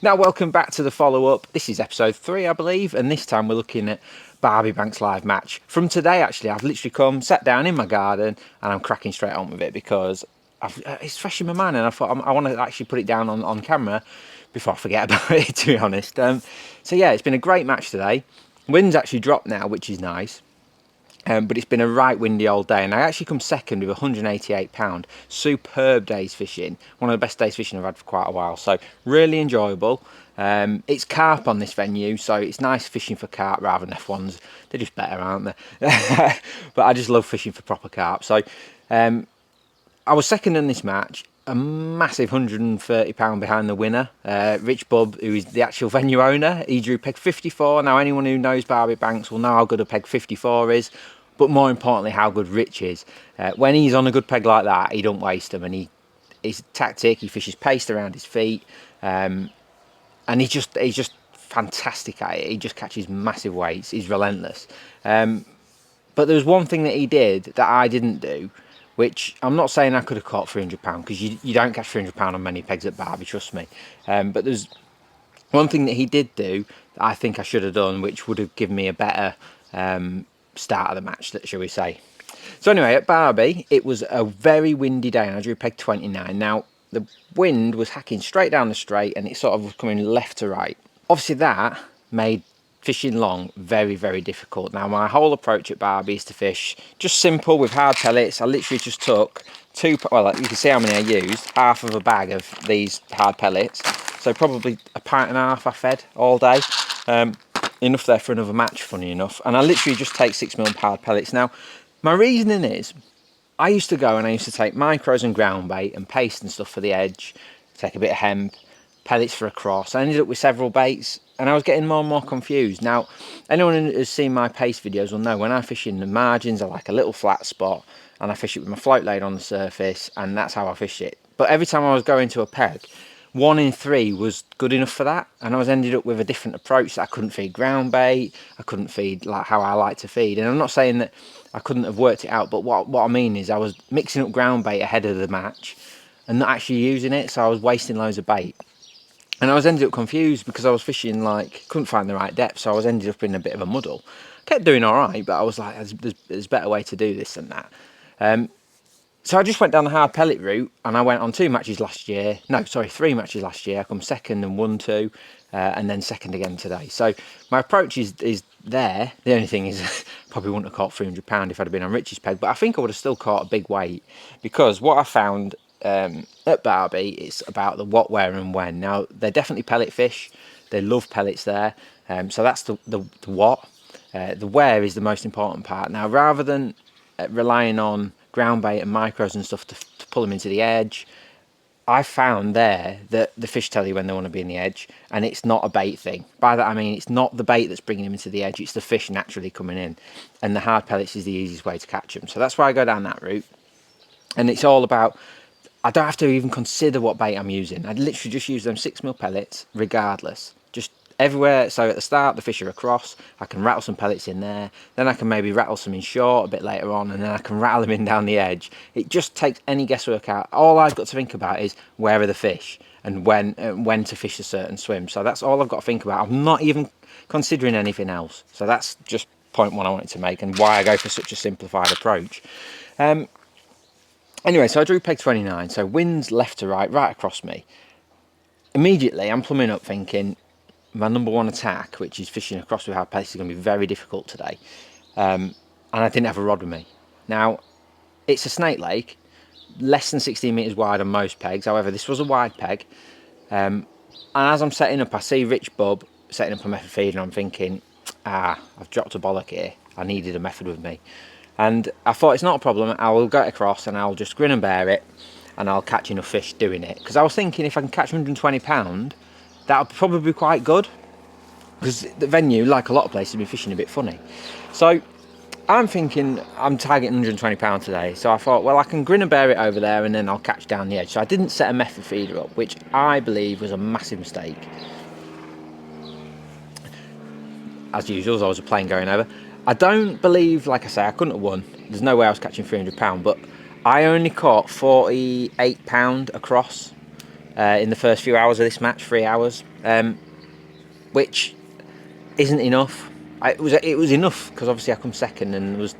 Now, welcome back to the follow-up. This is episode 3, I believe, and this time we're looking at Barby Banks live match. From today, actually, I've literally come, sat down in my garden, and I'm cracking straight on with it because it's fresh in my mind, and I thought I want to actually put it down on camera before I forget about it, to be honest. So yeah, it's been a great match today. Wind's actually dropped now, which is nice. But it's been a right windy old day, and I actually come second with £188. Superb day's fishing. One of the best days fishing I've had for quite a while, so really enjoyable. It's carp on this venue, so it's nice fishing for carp rather than F1s. They're just better, aren't they? But I just love fishing for proper carp. So I was second in this match, a massive £130 behind the winner. Rich Bub, who is the actual venue owner, he drew peg 54. Now, anyone who knows Barby Banks will know how good a peg 54 is, but more importantly, how good Rich is. When he's on a good peg like that, he don't waste them, and his tactic, he fishes paced around his feet, and he's just fantastic at it. He just catches massive weights. He's relentless. But there was one thing that he did that I didn't do, which I'm not saying I could have caught £300, because you don't catch £300 on many pegs at Barby, trust me. But there's one thing that he did do that I think I should have done, which would have given me a better start of the match, shall we say. So anyway, at Barby, it was a very windy day, and I drew peg 29. Now, the wind was hacking straight down the straight, and it sort of was coming left to right. Obviously, that made fishing long very, very difficult. Now, my whole approach at Barby is to fish just simple with hard pellets. I literally just took you can see how many I used, half of a bag of these hard pellets. So probably a pint and a half I fed all day. Enough there for another match, funny enough. And I literally just take 6mm hard pellets. Now, my reasoning is, I used to go and I used to take micros and ground bait and paste and stuff for the edge, take a bit of hemp, pellets for a cross. I ended up with several baits, and I was getting more and more confused. Now, anyone who has seen my paste videos will know when I fish in the margins, I like a little flat spot, and I fish it with my float blade on the surface, and that's how I fish it. But every time I was going to a peg, 1 in 3 was good enough for that, and I was ended up with a different approach. I couldn't feed ground bait, I couldn't feed like how I like to feed, and I'm not saying that I couldn't have worked it out, but what I mean is I was mixing up ground bait ahead of the match and not actually using it, so I was wasting loads of bait. And I was ended up confused because I was fishing, like, couldn't find the right depth, so I was ended up in a bit of a muddle. Kept doing all right, but I was like, there's a better way to do this than that. So I just went down the hard pellet route, and I went on 3 matches last year. No, sorry, 3 matches last year. I come second and won 2, and then second again today. So my approach is there. The only thing is, probably wouldn't have caught £300 if I'd have been on Rich's peg, but I think I would have still caught a big weight, because what I found at Barby, it's about the what, where and when. Now, they're definitely pellet fish. They love pellets there. So that's the what. The where is the most important part. Now, rather than relying on ground bait and micros and stuff to pull them into the edge, I found there that the fish tell you when they want to be in the edge, and it's not a bait thing. By that I mean it's not the bait that's bringing them into the edge, it's the fish naturally coming in, and the hard pellets is the easiest way to catch them. So that's why I go down that route, and it's all about, I don't have to even consider what bait I'm using. I literally just use them 6mm pellets regardless, just everywhere. So at the start the fish are across, I can rattle some pellets in there, then I can maybe rattle some in short a bit later on, and then I can rattle them in down the edge. It just takes any guesswork out. All I've got to think about is where are the fish and when to fish a certain swim. So that's all I've got to think about. I'm not even considering anything else. So that's just point 1 I wanted to make, and why I go for such a simplified approach. Anyway, so I drew peg 29, so wind's left to right across me. Immediately I'm plumbing up thinking, my number 1 attack, which is fishing across with hard pellets, is going to be very difficult today. And I didn't have a rod with me. Now, it's a snake lake, less than 16 metres wide on most pegs. However, this was a wide peg. And as I'm setting up, I see Rich Bub setting up a method feed, and I'm thinking, I've dropped a bollock here. I needed a method with me. And I thought, it's not a problem, I will get across and I'll just grin and bear it, and I'll catch enough fish doing it. Because I was thinking, if I can catch £120, that'll probably be quite good, because the venue, like a lot of places, have been fishing a bit funny. So I'm thinking I'm targeting £120 today, so I thought, well, I can grin and bear it over there, and then I'll catch down the edge. So I didn't set a method feeder up, which I believe was a massive mistake. As usual, I was a plane going over. I don't believe, like I say, I couldn't have won. There's no way I was catching £300, but I only caught £48 across. in the first few hours of this match, 3 hours, which isn't enough. It was enough because obviously I come second and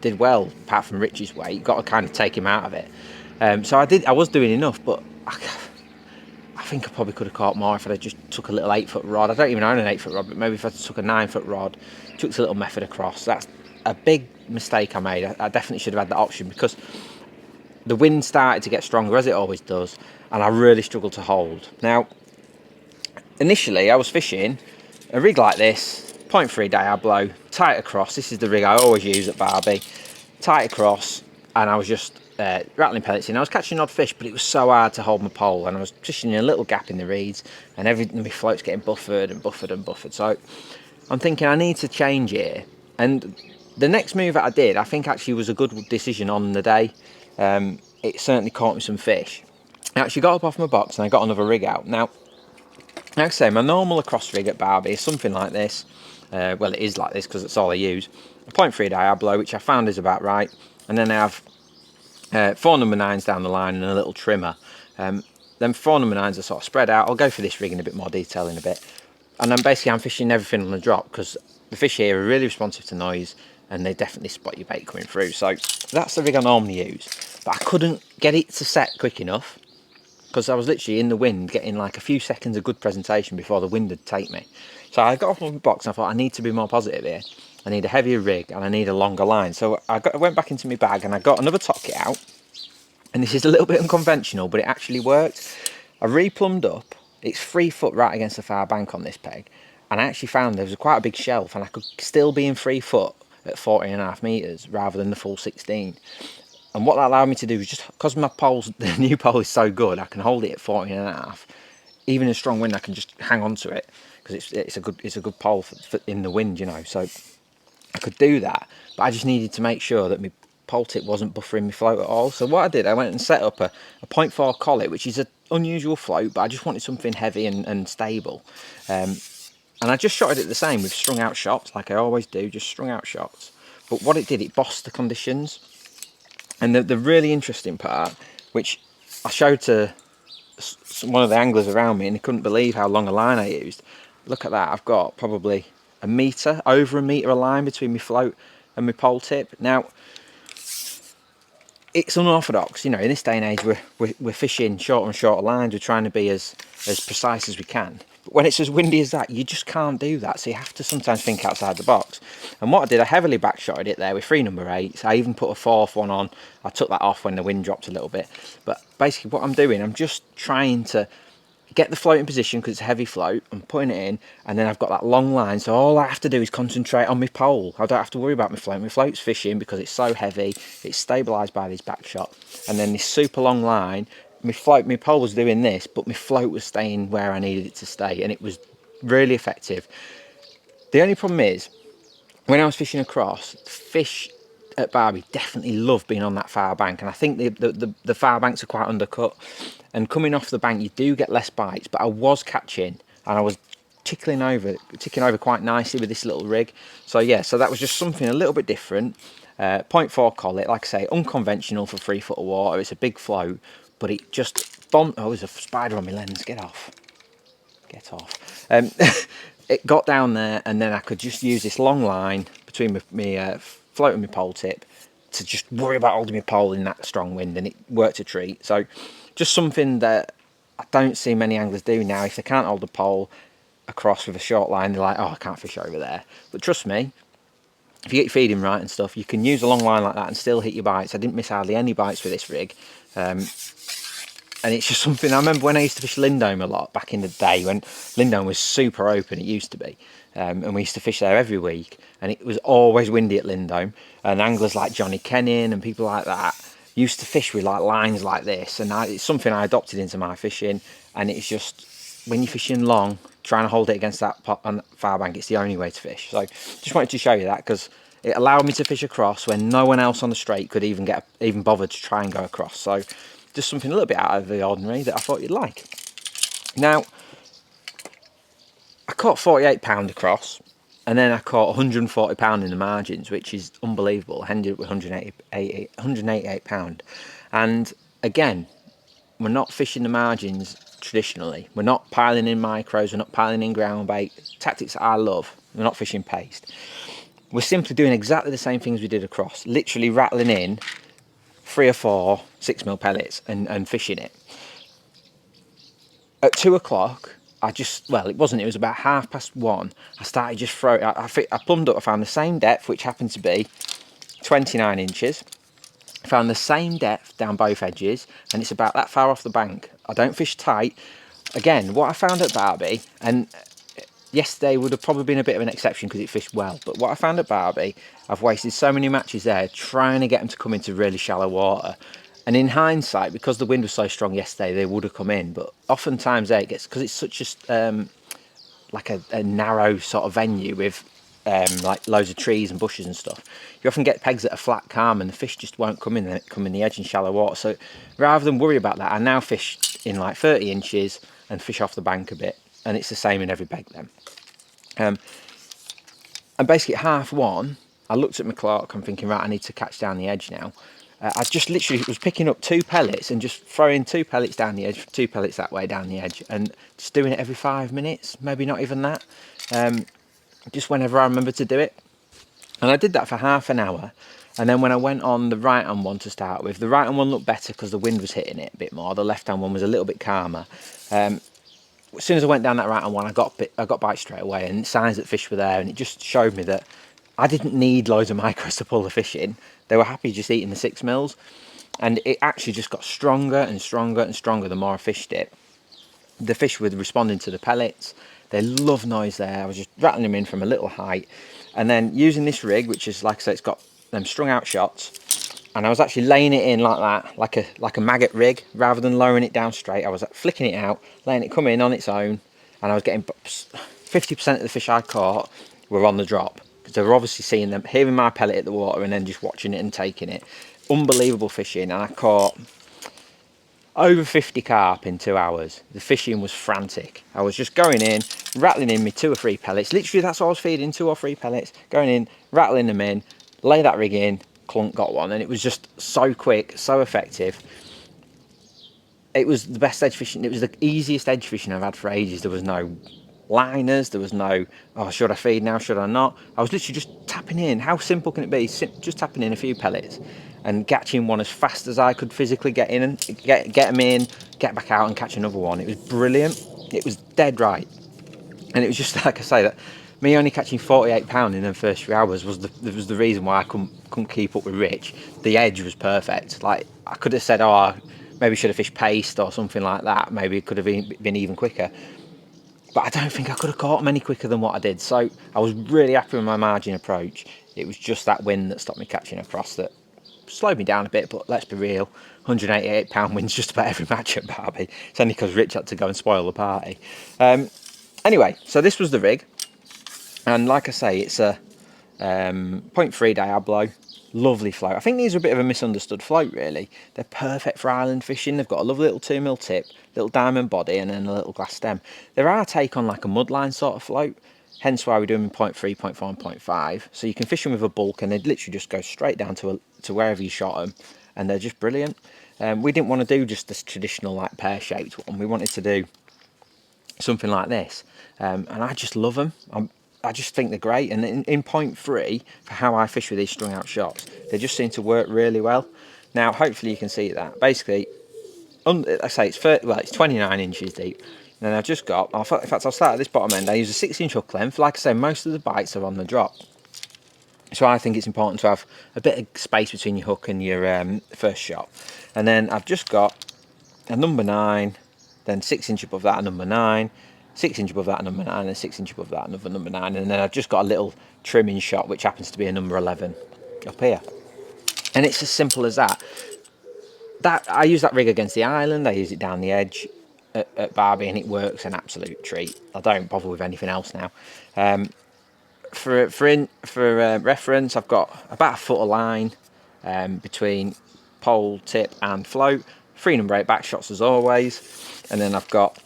did well, apart from Richie's weight. You've got to kind of take him out of it. So I was doing enough, but I think I probably could have caught more if I just took a little 8-foot rod. I don't even own an 8-foot rod, but maybe if I took a 9-foot rod, took a little method across. That's a big mistake I made. I definitely should have had that option because the wind started to get stronger, as it always does, and I really struggled to hold. Now, initially I was fishing a rig like this, 0.3 Diablo, tight across. This is the rig I always use at Barby. Tight across, and I was just rattling pellets in. I was catching odd fish, but it was so hard to hold my pole, and I was fishing in a little gap in the reeds, and my float's getting buffered and buffered and buffered. So I'm thinking I need to change here. And the next move that I did, I think actually was a good decision on the day. It certainly caught me some fish. I actually got up off my box and I got another rig out. Now, like I say, my normal across rig at Barby is something like this. Well, it is like this because that's all I use. A 0.3 Diablo, which I found is about right. And then I have 4 number 9s down the line and a little trimmer. Then 4 number 9s are sort of spread out. I'll go for this rig in a bit more detail in a bit. And then basically I'm fishing everything on the drop because the fish here are really responsive to noise and they definitely spot your bait coming through. So that's the rig I normally use. But I couldn't get it to set quick enough because I was literally in the wind getting like a few seconds of good presentation before the wind would take me. So I got off my box and I thought I need to be more positive here. I need a heavier rig and I need a longer line. So I went back into my bag and I got another top kit out. And this is a little bit unconventional, but it actually worked. I replumbed up. It's 3 foot right against the far bank on this peg. And I actually found there was quite a big shelf and I could still be in 3 foot at 14.5 metres rather than the full 16. And what that allowed me to do was just, because my pole's, the new pole is so good, I can hold it at 14.5. Even in a strong wind, I can just hang on to it because it's a good pole for in the wind, you know. So I could do that, but I just needed to make sure that my pole tip wasn't buffering my float at all. So what I did, I went and set up a 0.4 collet, which is an unusual float, but I just wanted something heavy and stable. And I just shotted it the same with strung out shots, like I always do, just strung out shots. But what it did, it bossed the conditions. And the really interesting part, which I showed to one of the anglers around me and he couldn't believe how long a line I used. Look at that, I've got probably over a metre of line between my float and my pole tip. Now, it's unorthodox, you know, in this day and age we're fishing shorter and shorter lines, we're trying to be as precise as we can. But when it's as windy as that, you just can't do that, so you have to sometimes think outside the box. And what I did, I heavily backshotted it there with 3 number 8s. I even put a 4th one on. I took that off when the wind dropped a little bit. But basically what I'm doing, I'm just trying to get the float in position because it's a heavy float. I'm putting it in and then I've got that long line, so all I have to do is concentrate on my pole. I don't have to worry about my float. My float's fishing because it's so heavy, it's stabilised by this back shot. And then this super long line, my pole was doing this, but my float was staying where I needed it to stay, and it was really effective. The only problem is, when I was fishing across, fish at Barby definitely love being on that far bank, and I think the far banks are quite undercut, and coming off the bank you do get less bites, but I was catching and I was ticking over quite nicely with this little rig. So yeah, so that was just something a little bit different. 0.4 collet, like I say, unconventional for 3 foot of water. It's a big float, but it just bombed. Oh, there's a spider on my lens. Get off. It got down there, and then I could just use this long line between my float and my pole tip to just worry about holding my pole in that strong wind, and it worked a treat. So just something that I don't see many anglers do now. If they can't hold a pole across with a short line, they're like, oh, I can't fish over there. But trust me, if you get your feeding right and stuff, you can use a long line like that and still hit your bites. I didn't miss hardly any bites with this rig. And it's just something, I remember when I used to fish Lindholme a lot back in the day, when Lindholme was super open, it used to be. And we used to fish there every week, and it was always windy at Lindholme. And anglers like Johnny Kennin and people like that used to fish with like lines like this. And it's something I adopted into my fishing. And it's just, when you're fishing long, trying to hold it against that pot on far bank, it's the only way to fish. So just wanted to show you that, because it allowed me to fish across when no one else on the straight could even bother to try and go across. So just something a little bit out of the ordinary that I thought you'd like. Now, I caught 48 pound across, and then I caught 140 pound in the margins, which is unbelievable. I ended up with 188 pound. And again, we're not fishing the margins traditionally. We're not piling in micros, we're not piling in ground bait. Tactics that I love. We're not fishing paste. We're simply doing exactly the same things we did across. Literally rattling in 3 or 4 6mm pellets and fishing it. At 2 o'clock, it was about 1:30. I started just throwing, I plumbed up, I found the same depth, which happened to be 29 inches. I found the same depth down both edges, and it's about that far off the bank. I don't fish tight. Again, what I found at Barby, and yesterday would have probably been a bit of an exception because it fished well, but what I found at Barby, I've wasted so many matches there trying to get them to come into really shallow water. And in hindsight, because the wind was so strong yesterday, they would have come in. But oftentimes there it gets, because it's such a narrow sort of venue with like loads of trees and bushes and stuff, you often get pegs that are flat calm and the fish just won't come in the edge in shallow water. So rather than worry about that, I now fish in like 30 inches and fish off the bank a bit, and it's the same in every peg then. And basically at 1:30, I looked at my clock, I'm thinking, right, I need to catch down the edge now. I just literally was picking up 2 pellets and just throwing 2 pellets down the edge, 2 pellets that way down the edge, and just doing it every 5 minutes, maybe not even that, just whenever I remember to do it. And I did that for half an hour, and then when I went on the right hand one to start with, the right hand one looked better because the wind was hitting it a bit more, the left hand one was a little bit calmer. As soon as I went down that right hand one, I got bites straight away, and signs that fish were there, and it just showed me that I didn't need loads of micros to pull the fish in. They were happy just eating the 6mm, and it actually just got stronger and stronger and stronger the more I fished it. The fish were responding to the pellets. They love noise there. I was just rattling them in from a little height, and then using this rig, which is, like I say, it's got them strung out shots, and I was actually laying it in like that, like a maggot rig, rather than lowering it down straight. I was flicking it out, letting it come in on its own, and I was getting 50% of the fish I caught were on the drop, because they were obviously seeing them, hearing my pellet hit the water, and then just watching it and taking it. Unbelievable fishing, and I caught over 50 carp in 2 hours. The fishing was frantic. I was just going in, rattling in me 2 or 3 pellets. Literally, that's all I was feeding, 2 or 3 pellets. Going in, rattling them in, lay that rig in, clunk, got one. And it was just so quick, so effective. It was the best edge fishing. It was the easiest edge fishing I've had for ages. There was no liners, there was no, oh, should I feed now, should I not? I was literally just tapping in. How simple can it be? Just tapping in a few pellets and catching one as fast as I could physically get in and get them in, get back out and catch another one. It was brilliant. It was dead right. And it was just, like I say, that me only catching 48 pound in the first 3 hours was the reason why I couldn't keep up with Rich. The edge was perfect. Like, I could have said, oh, maybe should have fished paste or something like that. Maybe it could have been even quicker. But I don't think I could have caught them any quicker than what I did. So I was really happy with my margin approach. It was just that wind that stopped me catching across that slowed me down a bit. But let's be real, 188 pound wins just about every match at Barby. It's only because Rich had to go and spoil the party. Anyway, so this was the rig. And like I say, it's a 0.3 Diablo. Lovely float. I think these are a bit of a misunderstood float, really. They're perfect for island fishing. They've got a lovely little 2mm tip, little diamond body, and then a little glass stem. They're our take on like a mudline sort of float, hence why we're doing 0.3, 0.4 and 0.5. So you can fish them with a bulk and they'd literally just go straight down to wherever you shot them, and they're just brilliant. We didn't want to do just this traditional like pear-shaped one. We wanted to do something like this, and I just love them. I just think they're great, and in 0.3, for how I fish with these strung out shots, they just seem to work really well. Now, hopefully you can see that. Basically, I say it's 29 inches deep, and I've just got, in fact, I'll start at this bottom end. I use a 6-inch hook length. Like I say, most of the bites are on the drop, so I think it's important to have a bit of space between your hook and your first shot. And then I've just got a number 9, then 6 inch above that a number 9, 6 inch above that a number 9, and 6 inch above that another number 9, and then I've just got a little trimming shot which happens to be a number 11 up here. And it's as simple as that. I use that rig against the island, I use it down the edge at Barby, and it works an absolute treat. I don't bother with anything else now. For reference, I've got about a foot of line between pole, tip and float, 3 number 8 back shots as always, and then I've got,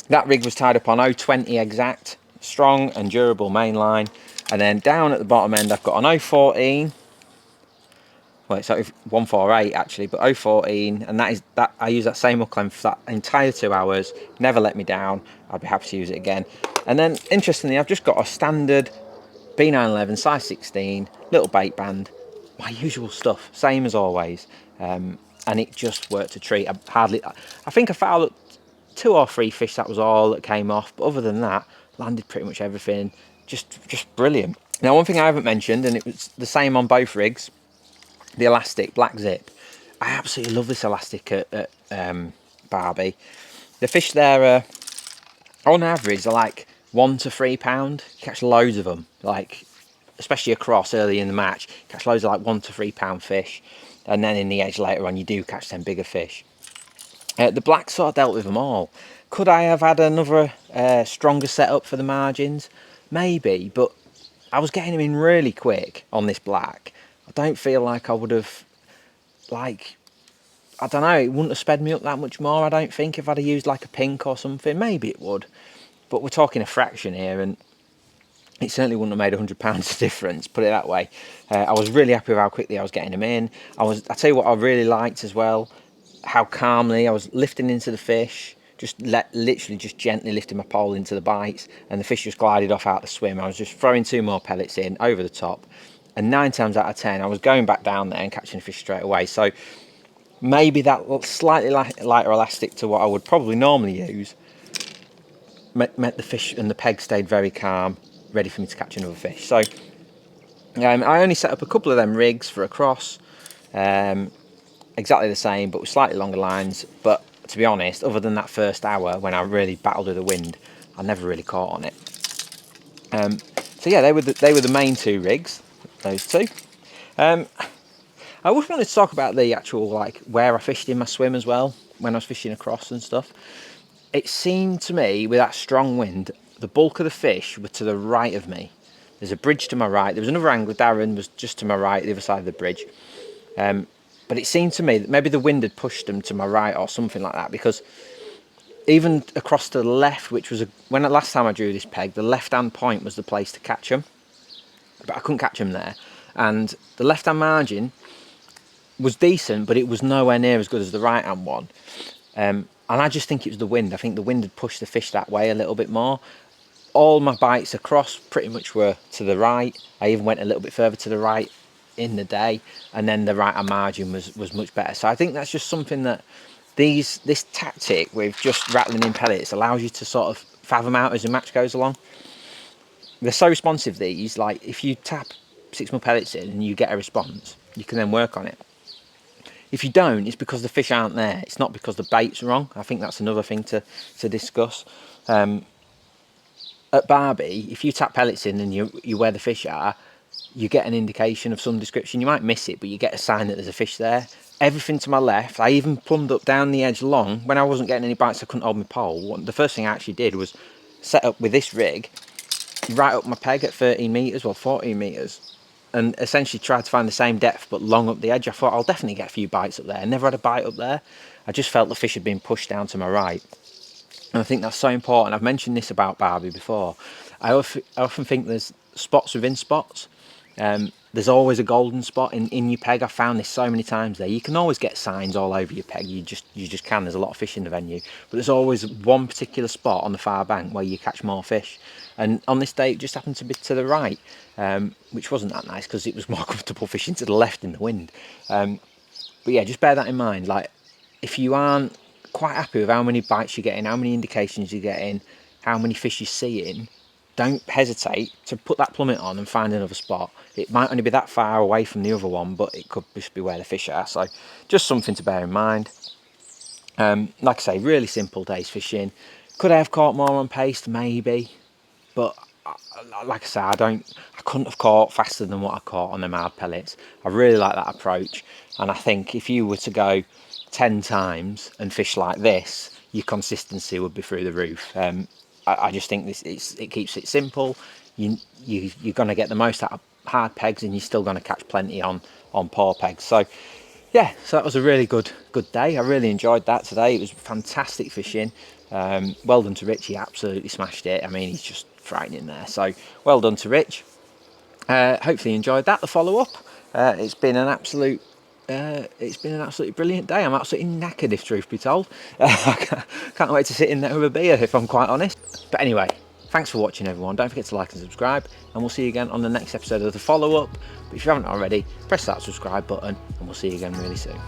that rig was tied up on 020 exact, strong and durable main line, and then down at the bottom end I've got an 014 well, it's 148 actually, but 014, and that I use that same hook length for that entire 2 hours. Never let me down. I'd be happy to use it again. And then interestingly, I've just got a standard B911 size 16 little bait band, my usual stuff, same as always, and it just worked a treat. I think I fouled 2 or 3 fish, that was all that came off, but other than that, landed pretty much everything. Just brilliant. Now, one thing I haven't mentioned, and it was the same on both rigs, the elastic black zip. I absolutely love this elastic at Barby. The fish there are, on average, are like £1 to £3. You catch loads of them, like especially across early in the match. You catch loads of like £1 to £3 fish, and then in the edge later on, you do catch them bigger fish. The black sort of dealt with them all. Could I have had another stronger setup for the margins? Maybe, but I was getting them in really quick on this black. I don't feel like I would have, like, I don't know, it wouldn't have sped me up that much more, I don't think, if I'd have used like a pink or something. Maybe it would, but we're talking a fraction here, and it certainly wouldn't have made £100 difference, put it that way. I was really happy with how quickly I was getting them in. I tell you what I really liked as well, how calmly I was lifting into the fish, literally just gently lifting my pole into the bites, and the fish just glided off out the swim. I was just throwing 2 more pellets in over the top, and 9 times out of 10 I was going back down there and catching the fish straight away. So maybe that slightly lighter elastic to what I would probably normally use meant the fish and the peg stayed very calm, ready for me to catch another fish. So I only set up a couple of them rigs for a cross, exactly the same but with slightly longer lines. But to be honest, other than that first hour when I really battled with the wind, I never really caught on it. So yeah, they were the main 2 rigs, those 2. I also wanted to talk about the actual, like, where I fished in my swim as well when I was fishing across and stuff. It seemed to me, with that strong wind, the bulk of the fish were to the right of me. There's a bridge to my right. There was another angler, Darren, was just to my right, the other side of the bridge. But it seemed to me that maybe the wind had pushed them to my right or something like that, because even across to the left, which was when the last time I drew this peg, the left-hand point was the place to catch them, but I couldn't catch them there. And the left-hand margin was decent, but it was nowhere near as good as the right-hand one. And I just think it was the wind. I think the wind had pushed the fish that way a little bit more. All my bites across pretty much were to the right. I even went a little bit further to the right in the day, and then the right-hand margin was much better. So I think that's just something that this tactic with just rattling in pellets allows you to sort of fathom out as the match goes along. They're so responsive, these, like if you tap 6mm pellets in and you get a response, you can then work on it. If you don't, it's because the fish aren't there. It's not because the bait's wrong. I think that's another thing to discuss. At Barby, if you tap pellets in and you where the fish are, you get an indication of some description. You might miss it, but you get a sign that there's a fish there. Everything to my left, I even plumbed up down the edge long. When I wasn't getting any bites, I couldn't hold my pole. The first thing I actually did was set up with this rig right up my peg at 13 metres, well 14 metres, and essentially tried to find the same depth but long up the edge. I thought I'll definitely get a few bites up there. I never had a bite up there. I just felt the fish had been pushed down to my right. And I think that's so important. I've mentioned this about Barby before. I often think there's spots within spots. There's always a golden spot in your peg. I've found this so many times there. You can always get signs all over your peg. You just can. There's a lot of fish in the venue. But there's always one particular spot on the far bank where you catch more fish. And on this day, it just happened to be to the right, which wasn't that nice because it was more comfortable fishing to the left in the wind. But yeah, just bear that in mind. Like, if you aren't quite happy with how many bites you're getting, how many indications you're getting, how many fish you're seeing, don't hesitate to put that plummet on and find another spot. It might only be that far away from the other one, but it could just be where the fish are. So just something to bear in mind. Like I say, really simple day's fishing. Could I have caught more on paste? Maybe. But like I say, I couldn't have caught faster than what I caught on them hard pellets. I really like that approach. And I think if you were to go 10 times and fish like this, your consistency would be through the roof. I just think it keeps it simple. You're going to get the most out of hard pegs, and you're still going to catch plenty on poor pegs. So yeah, so that was a really good day. I really enjoyed that today. It was fantastic fishing. Well done to Rich. He absolutely smashed it. I mean, he's just frightening there. So well done to Rich. Hopefully you enjoyed that, the follow-up. It's been an absolute it's been an absolutely brilliant day. I'm absolutely knackered, if truth be told. Can't wait to sit in there with a beer, if I'm quite honest. But anyway, thanks for watching, everyone. Don't forget to like and subscribe, and we'll see you again on the next episode of the follow-up. But if you haven't already, press that subscribe button, and we'll see you again really soon.